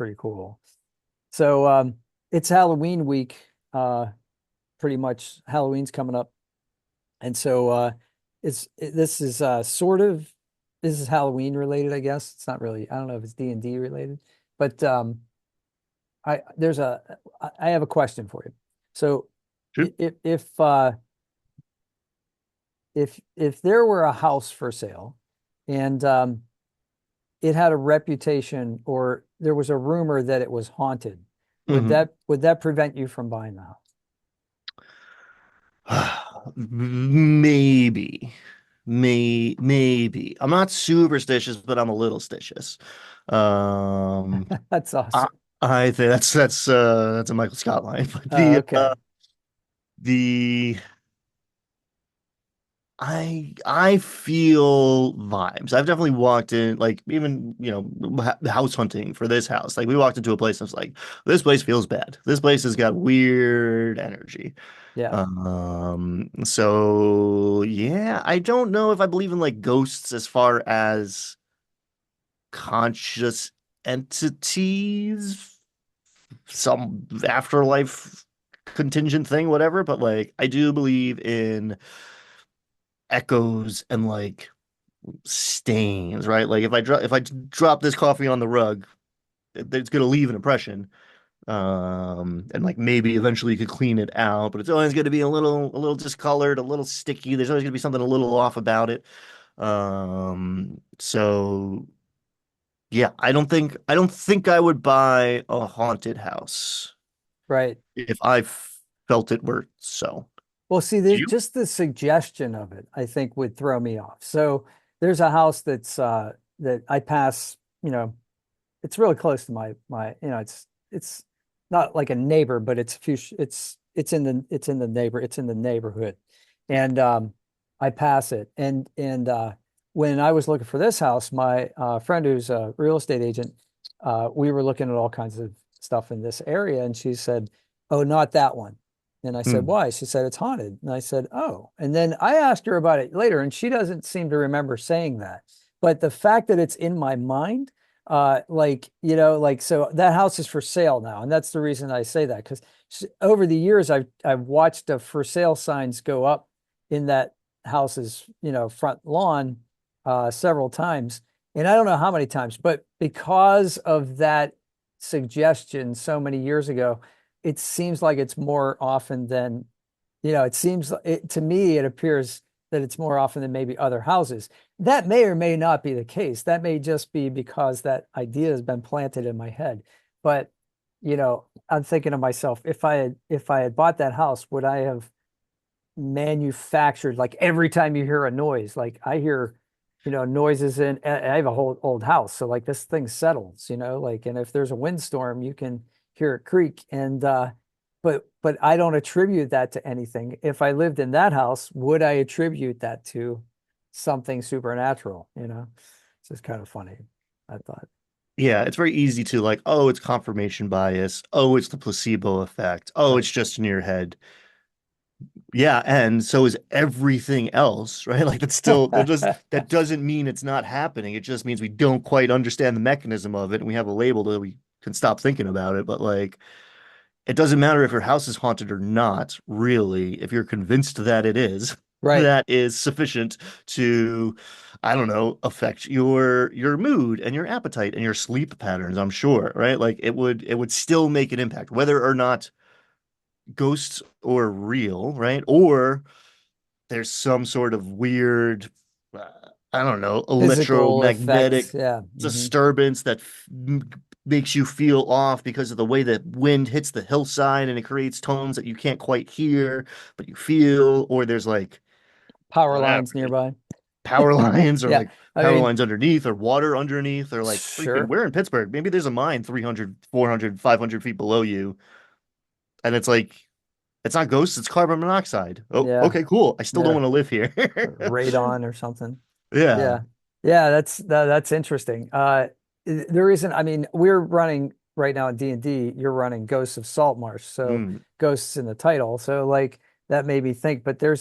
pretty cool. So it's Halloween week. Pretty much Halloween's coming up. And so this is sort of this is Halloween related, I guess. It's not really, I don't know if it's D&D related, but I have a question for you. So Shoot. if there were a house for sale and it had a reputation or there was a rumor that it was haunted, would Hmm. that prevent you from buying the house? Maybe. Maybe. I'm not superstitious, but I'm a little stitious. Um, That's I, awesome. I think that's a Michael Scott line. But Okay. the I feel vibes. I've definitely walked in, like even house hunting for this house. Like we walked into a place and it's like, this place feels bad. This place has got weird energy. Yeah. So yeah, I don't know if I believe in like ghosts as far as conscious entities, some afterlife contingent thing, whatever, but like I do believe in echoes and like stains, right? Like if I drop this coffee on the rug, it's gonna leave an impression. And like maybe eventually you could clean it out, but it's always going to be a little discolored, a little sticky. There's always going to be something a little off about it. So yeah, I don't think I would buy a haunted house Right. if I felt it were so. Well, see, Do you? just the suggestion of it, I think, would throw me off. So there's a house that I pass, it's really close to it's not like a neighbor, but it's a few it's in the neighborhood. And I pass it. And when I was looking for this house, my friend who's a real estate agent, we were looking at all kinds of stuff in this area, and she said, "Oh, not that one." And I said, Hmm. "Why?" She said, "It's haunted." And I said, "Oh." And then I asked her about it later, and she doesn't seem to remember saying that. But the fact that it's in my mind, so that house is for sale now. And that's the reason I say that, because over the years, I've watched the for sale signs go up in that house's, front lawn several times. And I don't know how many times, but because of that suggestion so many years ago, it seems like it's more often than, it seems to me, it appears that it's more often than maybe other houses. That may or may not be the case. That may just be because that idea has been planted in my head. But, I'm thinking to myself, if I had bought that house, would I have manufactured, like every time you hear a noise, like I hear, noises I have a whole old house. So like this thing settles, like, and if there's a windstorm, you can hear it creak. And, but I don't attribute that to anything. If I lived in that house, would I attribute that to something supernatural? It's just kind of funny, I thought. Yeah, it's very easy to like, oh, it's confirmation bias. Oh, it's the placebo effect. Oh, Right. it's just in your head. Yeah, and so is everything else, right? Like that doesn't mean it's not happening. It just means we don't quite understand the mechanism of it and we have a label that we can stop thinking about it. But like it doesn't matter if your house is haunted or not, really, if you're convinced that it is, Right. that is sufficient to, I don't know, affect your mood and your appetite and your sleep patterns, I'm sure, right? Like it would still make an impact, whether or not ghosts or real, right? Or there's some sort of weird, uh, I don't know, Physical effects. electromagnetic Yeah. disturbance that makes you feel off because of the way the wind hits the hillside and it creates tones that you can't quite hear, but you feel, or there's like Power whatever, lines nearby. power lines or Yeah. like I power mean, lines underneath or water underneath or like freaking, sure. we're in Pittsburgh. Maybe there's a mine 300, 400, 500 feet below you. And it's like, it's not ghosts, it's carbon monoxide. Oh, Yeah. okay, cool. I still don't Yeah. want to live here. Radon or something. Yeah. Yeah. Yeah, that's interesting. The reason, I mean, we're running right now in D&D, you're running Ghosts of Saltmarsh, so Mm. ghosts in the title. So like that made me think, but there's